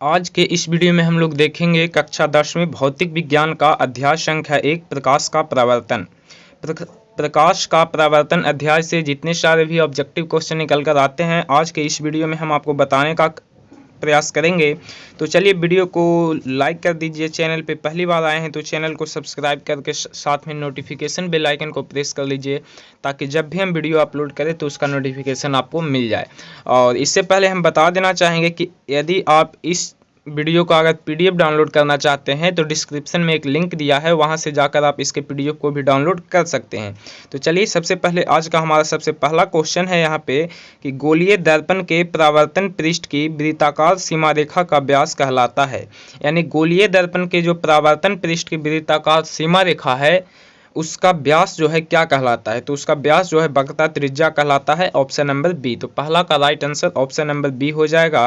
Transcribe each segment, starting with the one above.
आज के इस वीडियो में हम लोग देखेंगे कक्षा 10वीं भौतिक विज्ञान का अध्याय संख्या 1 प्रकाश का परावर्तन। प्रकाश का परावर्तन अध्याय से जितने सारे भी ऑब्जेक्टिव क्वेश्चन निकल कर आते हैं आज के इस वीडियो में हम आपको बताने का प्रयास करेंगे। तो चलिए वीडियो को लाइक कर दीजिए। चैनल पे पहली बार आए हैं तो चैनल को सब्सक्राइब करके साथ में नोटिफिकेशन बेल आइकन को प्रेस कर लीजिए ताकि जब भी हम वीडियो अपलोड करें तो उसका नोटिफिकेशन आपको मिल जाए। और इससे पहले हम बता देना चाहेंगे कि यदि आप इस वीडियो का अगर पीडीएफ डाउनलोड करना चाहते हैं तो डिस्क्रिप्शन में एक लिंक दिया है, वहां से जाकर आप इसके पीडीएफ को भी डाउनलोड कर सकते हैं। तो चलिए सबसे पहले आज का हमारा सबसे पहला क्वेश्चन है यहाँ पे कि गोलीय दर्पण के परावर्तन पृष्ठ की वृत्ताकार सीमा रेखा का व्यास कहलाता है। यानी गोलीय दर्पण के जो परावर्तन पृष्ठ की वृत्ताकार सीमा रेखा है उसका व्यास जो है क्या कहलाता है, तो उसका व्यास जो है वक्रता त्रिज्या कहलाता है। Option number B. तो पहला का right answer option number B हो जाएगा।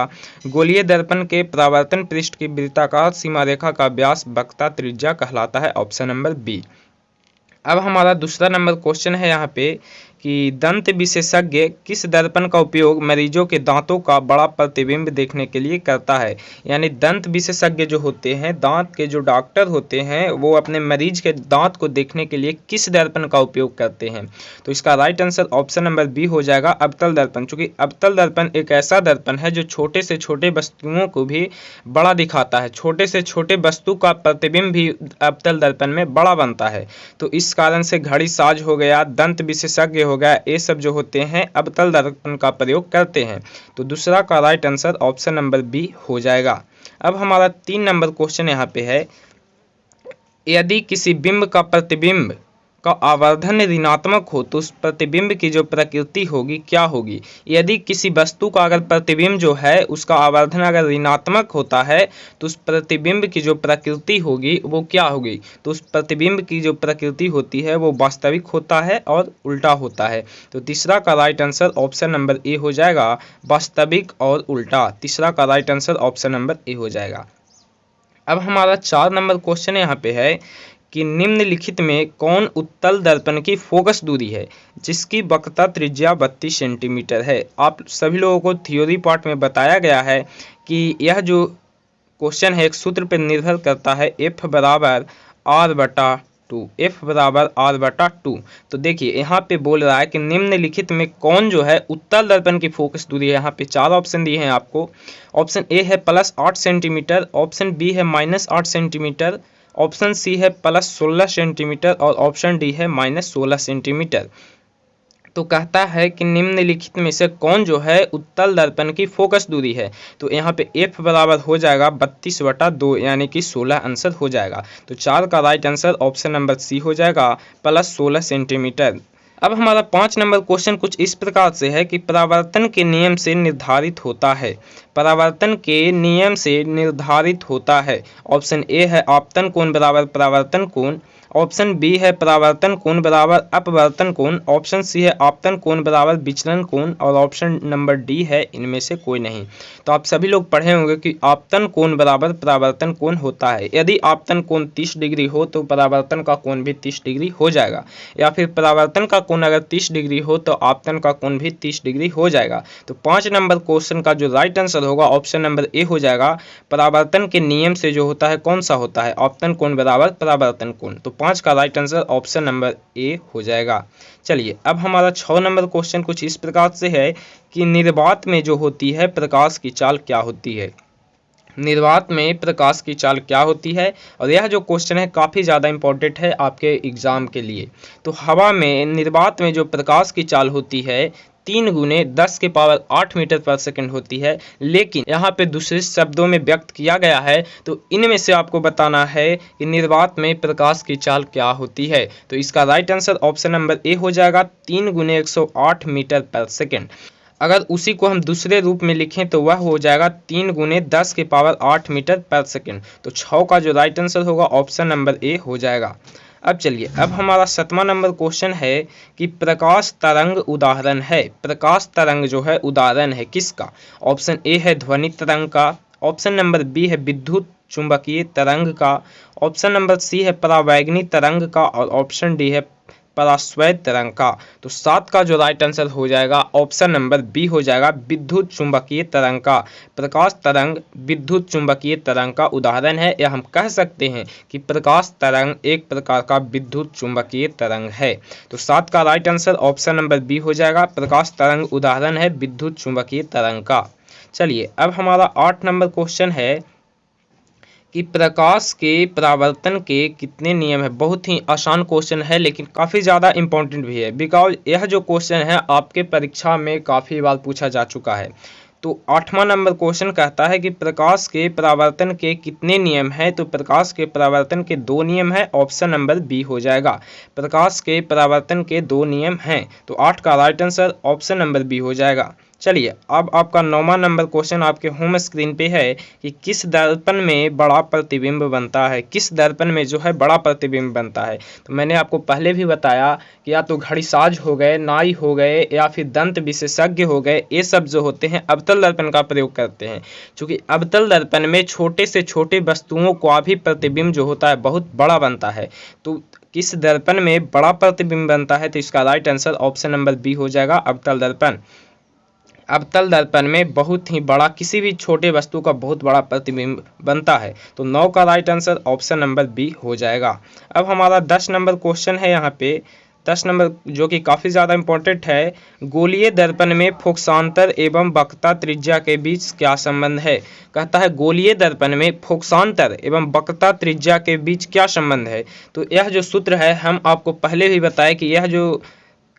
गोलीय दर्पण के परावर्तन पृष्ठ की वृत्ताकार सीमा रेखा का व्यास वक्रता त्रिज्या कहलाता है। Option number B. अब हमारा दूसरा नंबर क्वेश्चन है यहाँ पे कि दंत विशेषज्ञ किस दर्पण का उपयोग मरीजों के दांतों का बड़ा प्रतिबिंब देखने के लिए करता है। यानी दंत विशेषज्ञ जो होते हैं, दांत के जो डॉक्टर होते हैं, वो अपने मरीज के दांत को देखने के लिए किस दर्पण का उपयोग करते हैं। तो इसका right answer option number B हो जाएगा, अवतल दर्पण। चूंकि अवतल दर्पण एक ऐसा दर्पण है जो छोटे से छोटे वस्तुओं को भी बड़ा दिखाता है। छोटे से छोटे वस्तु का प्रतिबिंब भी अवतल दर्पण में बड़ा बनता है। तो इस कारण से घड़ी साज हो गया, दंत विशेषज्ञ हो गया, ये सब जो होते हैं अवतल दर्पण का प्रयोग करते हैं। तो दूसरा का right answer option number B हो जाएगा। अब हमारा 3 नंबर क्वेश्चन यहाँ पे है, यदि किसी बिंब का प्रतिबिंब का आवर्धन ऋणात्मक हो तो उस प्रतिबिंब की जो प्रकृति होगी क्या होगी। यदि किसी वस्तु का अगर प्रतिबिंब जो है उसका आवर्धन अगर ऋणात्मक होता है तो उस प्रतिबिंब की जो प्रकृति होगी वो क्या होगी। तो उस प्रतिबिंब की जो प्रकृति होती है वो वास्तविक होता है और उल्टा होता है। तो तीसरा का right answer option number A हो जाएगा, वास्तविक और उल्टा। तीसरा का right answer option number A हो जाएगा। अब हमारा 4 नंबर क्वेश्चन यहाँ पे है कि निम्नलिखित में कौन उत्तल दर्पण की फोकस दूरी है जिसकी वक्रता त्रिज्या 32 सेंटीमीटर है। आप सभी लोगों को थ्योरी पार्ट में बताया गया है कि यह जो क्वेश्चन है एक सूत्र पर निर्भर करता है, F बराबर R बटा 2। F बराबर R बटा 2। तो देखिए यहाँ पे बोल रहा है कि निम्नलिखित में कौन जो है उत्तल दर्पण की फोकस दूरी है। यहाँ पे 4 ऑप्शन दिए हैं आपको। ऑप्शन ए है +8 सेंटीमीटर, ऑप्शन बी है -8 सेंटीमीटर, ऑप्शन सी है +16 सेंटीमीटर और ऑप्शन डी है -16 सेंटीमीटर। तो कहता है कि निम्नलिखित में से कौन जो है उत्तल दर्पण की फोकस दूरी है। तो यहाँ पे F बराबर हो जाएगा 32/2 यानी कि 16 आंसर हो जाएगा। तो 4 का right answer option number C हो जाएगा, +16 सेंटीमीटर। अब हमारा 5 नंबर क्वेश्चन कुछ इस प्रकार से है कि परावर्तन के नियम से निर्धारित होता है। परावर्तन के नियम से निर्धारित होता है। ऑप्शन ए है आपतन कोण बराबर परावर्तन कोण, ऑप्शन बी है परावर्तन कोण बराबर अपवर्तन कोण, ऑप्शन सी है आपतन कोण बराबर विचलन कोण और ऑप्शन नंबर डी है इनमें से कोई नहीं। तो आप सभी लोग पढ़े होंगे कि आपतन कोण बराबर परावर्तन कोण होता है। यदि आपतन कोण 30 डिग्री हो तो परावर्तन का कोण भी 30 डिग्री हो जाएगा, या फिर परावर्तन का कोण अगर 30 डिग्री हो तो आपतन का कोण भी 30 डिग्री हो जाएगा। तो 5 नंबर क्वेश्चन का जो राइट आंसर होगा ऑप्शन नंबर ए हो जाएगा। परावर्तन के नियम से जो होता है कौन सा होता है, आपतन कोण बराबर परावर्तन कोण। तो 5 का right answer option number A हो जाएगा। चलिए अब हमारा 6 नंबर क्वेश्चन कुछ इस प्रकार से है कि निर्वात में जो होती है प्रकाश की चाल क्या होती है। निर्वात में प्रकाश की चाल क्या होती है, और यह जो क्वेश्चन है काफ़ी ज़्यादा इंपॉर्टेंट है आपके एग्जाम के लिए। तो हवा में निर्वात में जो प्रकाश की चाल होती है 3 × 10⁸ मीटर पर सेकंड होती है, लेकिन यहाँ पे दूसरे शब्दों में व्यक्त किया गया है। तो इनमें से आपको बताना है कि निर्वात में प्रकाश की चाल क्या होती है। तो इसका right answer option number A हो जाएगा, 3 × 108 मीटर पर सेकंड। अगर उसी को हम दूसरे रूप में लिखें तो वह हो जाएगा 3 × 10⁸ मीटर पर सेकंड। तो 6 का जो राइट आंसर होगा ऑप्शन नंबर ए हो जाएगा। अब चलिए अब हमारा 7वां नंबर क्वेश्चन है कि प्रकाश तरंग उदाहरण है। प्रकाश तरंग जो है उदाहरण है किसका। ऑप्शन ए है ध्वनि तरंग का, ऑप्शन नंबर बी है विद्युत चुंबकीय तरंग का, ऑप्शन नंबर सी है परावैगनी तरंग का और ऑप्शन डी है पराश्वैत तरंग का। तो 7 का जो राइट आंसर हो जाएगा ऑप्शन नंबर बी हो जाएगा, विद्युत चुंबकीय तरंग का। प्रकाश तरंग विद्युत चुंबकीय तरंग का उदाहरण है, या हम कह सकते हैं कि प्रकाश तरंग एक प्रकार का विद्युत चुंबकीय तरंग है। तो 7 का right answer option number B हो जाएगा, प्रकाश तरंग उदाहरण है विद्युत चुंबकीय तरंग का। चलिए अब हमारा 8 नंबर क्वेश्चन है कि प्रकाश के परावर्तन के कितने नियम है। बहुत ही आसान क्वेश्चन है लेकिन काफ़ी ज़्यादा इंपॉर्टेंट भी है, बिकॉज यह जो क्वेश्चन है आपके परीक्षा में काफ़ी बार पूछा जा चुका है। तो 8वां नंबर क्वेश्चन कहता है कि प्रकाश के परावर्तन के कितने नियम हैं। तो प्रकाश के परावर्तन के 2 नियम है, ऑप्शन नंबर बी हो जाएगा, प्रकाश के परावर्तन के 2 नियम हैं। तो 8 का right answer option number B हो जाएगा। चलिए अब आपका 9वां नंबर क्वेश्चन आपके होम स्क्रीन पे है कि किस दर्पण में बड़ा प्रतिबिंब बनता है। किस दर्पण में जो है बड़ा प्रतिबिंब बनता है। तो मैंने आपको पहले भी बताया कि या तो घड़ीसाज हो गए, नाई हो गए, या फिर दंत विशेषज्ञ हो गए, ये सब जो होते हैं अवतल दर्पण का प्रयोग करते हैं। क्योंकि अवतल दर्पण में छोटे से छोटे वस्तुओं का भी प्रतिबिंब जो होता है बहुत बड़ा बनता है। तो किस दर्पण में बड़ा प्रतिबिंब बनता है। तो इसका right answer option number B हो जाएगा, अवतल दर्पण। अवतल दर्पण में बहुत ही बड़ा, किसी भी छोटे वस्तु का बहुत बड़ा प्रतिबिंब बनता है। तो 9 का right answer option number B हो जाएगा। अब हमारा 10 नंबर क्वेश्चन है यहाँ पे, 10 नंबर जो कि काफ़ी ज़्यादा इंपॉर्टेंट है। गोलीय दर्पण में फोकसांतर एवं वक्रता त्रिज्या के बीच क्या संबंध है। कहता है गोलीय दर्पण में फोकसांतर एवं वक्रता त्रिज्या के बीच क्या संबंध है। तो यह जो सूत्र है हम आपको पहले भी बताए कि यह जो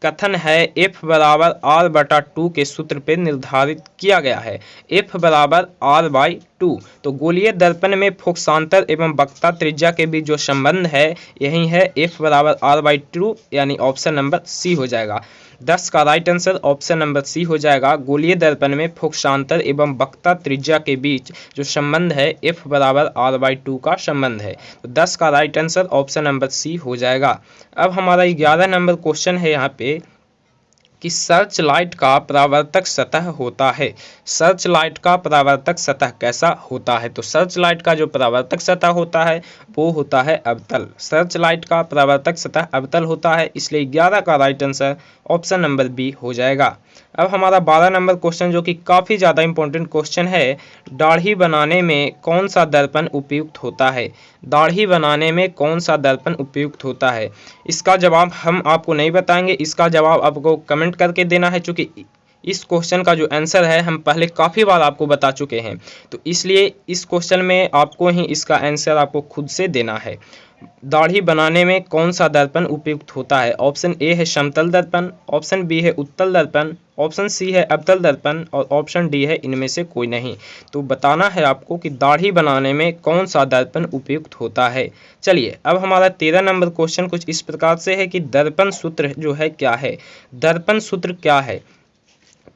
कथन है F बराबर R/2 के सूत्र पे निर्धारित किया गया है। F बराबर R/2। तो गोलीय दर्पण में फोकसांतर एवं वक्रता त्रिज्या के बीच जो संबंध है यही है F बराबर R/2, यानी ऑप्शन नंबर सी हो जाएगा। 10 का right answer option number C हो जाएगा, गोलीय दर्पण में फोकसांतर एवं वक्रता त्रिज्या के बीच जो संबंध है F बराबर R/2 का संबंध है। तो 10 का right answer option number C हो जाएगा। अब हमारा 11 नंबर क्वेश्चन है यहाँ पे कि सर्च लाइट का परावर्तक सतह होता है। सर्च लाइट का परावर्तक सतह कैसा होता है। तो सर्च लाइट का जो परावर्तक सतह होता है वो होता है अवतल। सर्च लाइट का परावर्तक सतह अवतल होता है, इसलिए 11 का right answer option number B हो जाएगा। अब हमारा 12 नंबर क्वेश्चन जो कि काफ़ी ज़्यादा इंपॉर्टेंट क्वेश्चन है, दाढ़ी बनाने में कौन सा दर्पण उपयुक्त होता है। दाढ़ी बनाने में कौन सा दर्पण उपयुक्त होता है। इसका जवाब हम आपको नहीं बताएंगे, इसका जवाब आपको कमेंट करके देना है। चूँकि इस क्वेश्चन का जो आंसर है हम पहले काफ़ी बार आपको बता चुके हैं, तो इसलिए इस क्वेश्चन में आपको ही इसका आंसर आपको खुद से देना है। दाढ़ी बनाने में कौन सा दर्पण उपयुक्त होता है। ऑप्शन ए है समतल दर्पण, ऑप्शन बी है उत्तल दर्पण, ऑप्शन सी है अवतल दर्पण और ऑप्शन डी है इनमें से कोई नहीं। तो बताना है आपको कि दाढ़ी बनाने में कौन सा दर्पण उपयुक्त होता है। चलिए अब हमारा 13 नंबर क्वेश्चन कुछ इस प्रकार से है कि दर्पण सूत्र जो है क्या है। दर्पण सूत्र क्या है।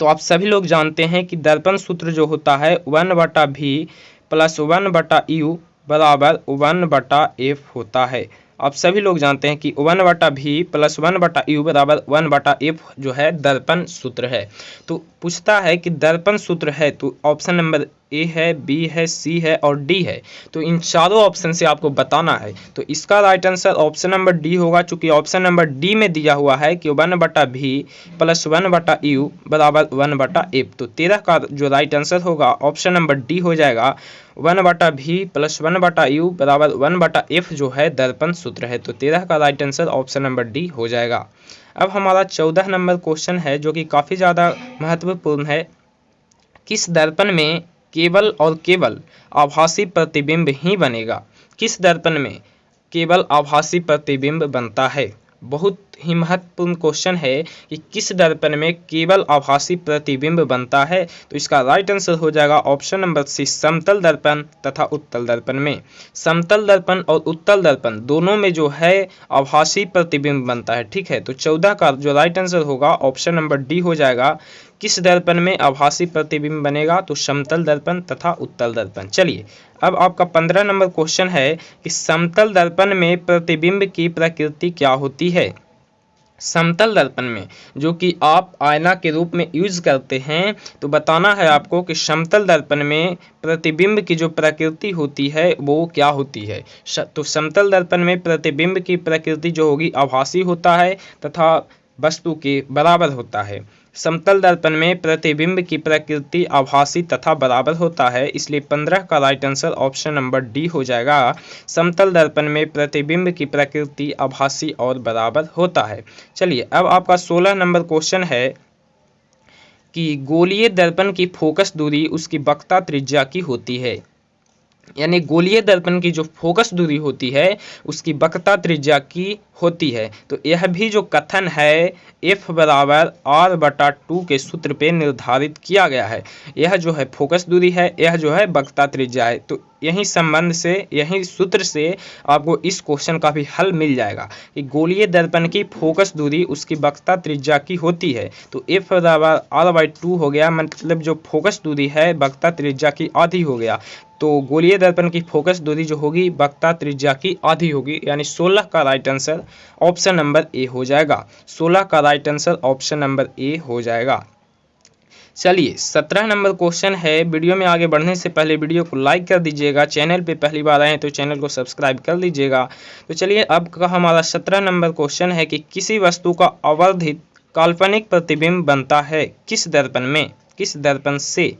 तो आप सभी लोग जानते हैं कि दर्पण सूत्र जो होता है 1/v + 1/u बराबर 1/f होता है। आप सभी लोग जानते हैं कि 1/v + 1/u बराबर 1/f जो है दर्पण सूत्र है। तो पूछता है कि दर्पण सूत्र है, तो ऑप्शन नंबर ए है, बी है, सी है और डी है। तो इन चारों ऑप्शन से आपको बताना है। तो इसका right answer option number D होगा, चूंकि ऑप्शन नंबर डी में दिया हुआ है कि 1/v + 1/u बराबर 1/f। तो 13 का जो राइट आंसर होगा ऑप्शन नंबर डी हो जाएगा, 1/v + 1/u बराबर 1/f जो है दर्पण सूत्र है। तो 13 का right answer option number D हो जाएगा। अब हमारा 14 नंबर क्वेश्चन है जो कि काफ़ी ज़्यादा महत्वपूर्ण है। किस दर्पण में केवल और केवल आभासी प्रतिबिंब ही बनेगा। किस दर्पण में केवल आभासी प्रतिबिंब बनता है। बहुत ही महत्वपूर्ण क्वेश्चन है कि किस दर्पण में केवल आभासी प्रतिबिंब बनता है। तो इसका राइट आंसर हो जाएगा ऑप्शन नंबर सी, समतल दर्पण तथा उत्तल दर्पण में। समतल दर्पण और उत्तल दर्पण दोनों में जो है आभासी प्रतिबिंब बनता है। ठीक है, तो 14 का जो राइट आंसर होगा ऑप्शन नंबर डी हो जाएगा। किस दर्पण में आभासी प्रतिबिंब बनेगा। तो समतल दर्पण तथा उत्तल दर्पण। चलिए अब आपका 15 नंबर क्वेश्चन है कि समतल दर्पण में प्रतिबिंब की प्रकृति क्या होती है। समतल दर्पण में जो कि आप आईना के रूप में यूज करते हैं, तो बताना है आपको कि समतल दर्पण में प्रतिबिंब की जो प्रकृति होती है वो क्या होती है। तो समतल दर्पण में प्रतिबिंब की प्रकृति जो होगी आभासी होता है तथा वस्तु के बराबर होता है। समतल दर्पण में प्रतिबिंब की प्रकृति आभासी तथा बराबर होता है, इसलिए 15 का right answer option number D हो जाएगा। समतल दर्पण में प्रतिबिंब की प्रकृति आभासी और बराबर होता है। चलिए अब आपका 16 नंबर क्वेश्चन है कि गोलीय दर्पण की फोकस दूरी उसकी वक्रता त्रिज्या की होती है। यानी गोलीय दर्पण की जो फोकस दूरी होती है उसकी वक्रता त्रिज्या की होती है। तो यह भी जो कथन है F बराबर R/2 के सूत्र पे निर्धारित किया गया है। यह जो है फोकस दूरी है, यह जो है वक्रता त्रिज्या है। तो यही संबंध से, यही सूत्र से आपको इस क्वेश्चन का भी हल मिल जाएगा कि गोलीय दर्पण की फोकस दूरी उसकी वक्रता त्रिज्या की होती है। तो F बराबर R/2 हो गया, मतलब जो फोकस दूरी है वक्रता त्रिज्या की आधी हो गया। तो गोलीय दर्पण की फोकस दूरी जो होगी वक्रता त्रिज्या की आधी होगी, यानी 16 का right answer option number A हो जाएगा। 16 का right answer option number A हो जाएगा। चलिए 17 नंबर क्वेश्चन है। वीडियो में आगे बढ़ने से पहले वीडियो को लाइक कर दीजिएगा, चैनल पे पहली बार आए हैं तो चैनल को सब्सक्राइब कर लीजिएगा। तो चलिए अब का हमारा 17 नंबर क्वेश्चन है कि किसी वस्तु का आवर्धित काल्पनिक प्रतिबिंब बनता है किस दर्पण में, किस दर्पण से।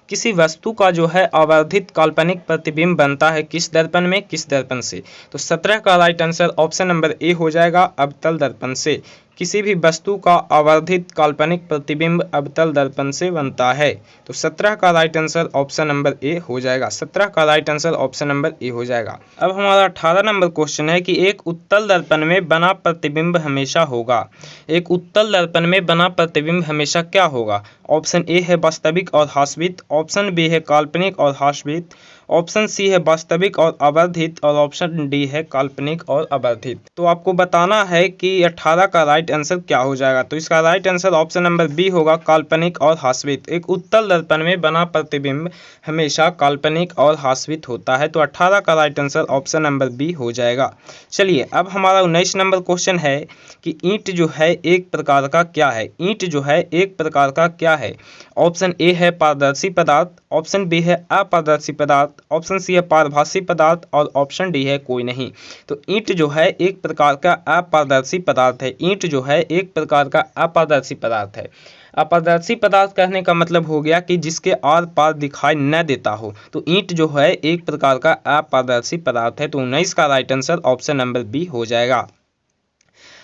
किसी वस्तु का जो है आवर्धित काल्पनिक प्रतिबिंब बनता है किस दर्पण में, किस दर्पण से। तो 17 का right answer option number A हो जाएगा, अवतल दर्पण से। किसी भी वस्तु का आवर्धित काल्पनिक प्रतिबिंब अवतल दर्पण से बनता है। तो 17 का right answer option number A हो जाएगा। 17 का right answer option number A हो जाएगा। अब हमारा 18 नंबर क्वेश्चन है कि एक उत्तल दर्पण में बना प्रतिबिंब हमेशा होगा। एक उत्तल दर्पण में बना प्रतिबिंब हमेशा क्या होगा। ऑप्शन ए है वास्तविक और हास्वित, ऑप्शन बी है काल्पनिक और हास्वित, ऑप्शन सी है वास्तविक और आवर्धित और ऑप्शन डी है काल्पनिक और आवर्धित। तो आपको बताना है कि 18 का राइट आंसर क्या हो जाएगा। तो इसका right answer option number B होगा, काल्पनिक और हास्वित। एक उत्तल दर्पण में बना प्रतिबिंब हमेशा काल्पनिक और हास्वित होता है। तो 18 का right answer option number B हो जाएगा। चलिए अब हमारा 19 नंबर क्वेश्चन है कि ईंट जो है एक प्रकार का क्या है। ईंट जो है एक प्रकार का क्या है। ऑप्शन ए है पारदर्शी पदार्थ, ऑप्शन बी है अपारदर्शी पदार्थ, ऑप्शन सी है पारभासी पदार्थ और ऑप्शन डी है कोई नहीं। तो ईंट जो है एक प्रकार का अपारदर्शी पदार्थ है। ईंट जो है एक प्रकार का अपारदर्शी पदार्थ है। अपारदर्शी पदार्थ कहने का मतलब हो गया कि जिसके आर पार दिखाई न देता हो। तो ईंट जो है एक प्रकार का अपारदर्शी पदार्थ है। तो 19 का right answer option number B हो जाएगा।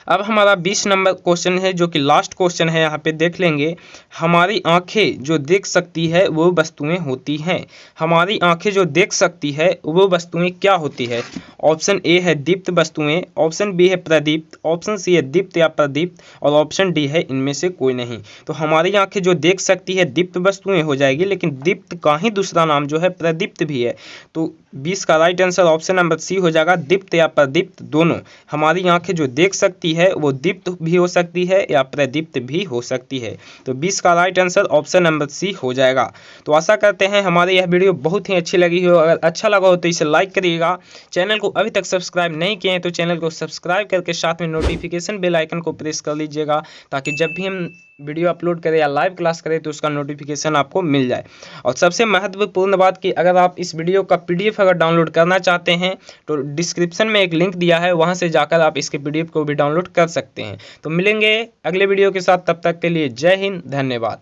अब हमारा 20 नंबर क्वेश्चन है जो कि लास्ट क्वेश्चन है। यहाँ पे देख लेंगे, हमारी आंखें जो देख सकती है वो वस्तुएं होती हैं। हमारी आंखें जो देख सकती है वो वस्तुएं क्या होती है। ऑप्शन ए है दीप्त वस्तुएं, ऑप्शन बी है प्रदीप्त, ऑप्शन सी है दीप्त या प्रदीप्त और ऑप्शन डी है इनमें से कोई नहीं। तो हमारी आंखें जो देख सकती है दीप्त वस्तुएं हो जाएगी, लेकिन दीप्त का ही दूसरा नाम जो है प्रदीप्त भी है। तो 20 का right answer option number C हो जाएगा, दीप्त या प्रदीप्त दोनों। हमारी आंखें जो देख सकती है वो दीप्त भी हो सकती है या प्रदीप्त भी हो सकती है। तो 20 का right answer option number C हो जाएगा। तो आशा करते हैं हमारी यह वीडियो बहुत ही अच्छी लगी हो। अगर अच्छा लगा हो तो इसे लाइक करिएगा। चैनल को अभी तक सब्सक्राइब नहीं किए हैं तो चैनल को सब्सक्राइब करके साथ में नोटिफिकेशन बेल आइकन को प्रेस कर लीजिएगा, ताकि जब भी हम वीडियो अपलोड करें या लाइव क्लास करें तो उसका नोटिफिकेशन आपको मिल जाए। और सबसे महत्वपूर्ण बात कि अगर आप इस वीडियो का PDF अगर डाउनलोड करना चाहते हैं तो डिस्क्रिप्शन में एक लिंक दिया है, वहां से जाकर आप इसके PDF को भी डाउनलोड कर सकते हैं। तो मिलेंगे अगले वीडियो के साथ, तब तक के लिए जय हिंद, धन्यवाद।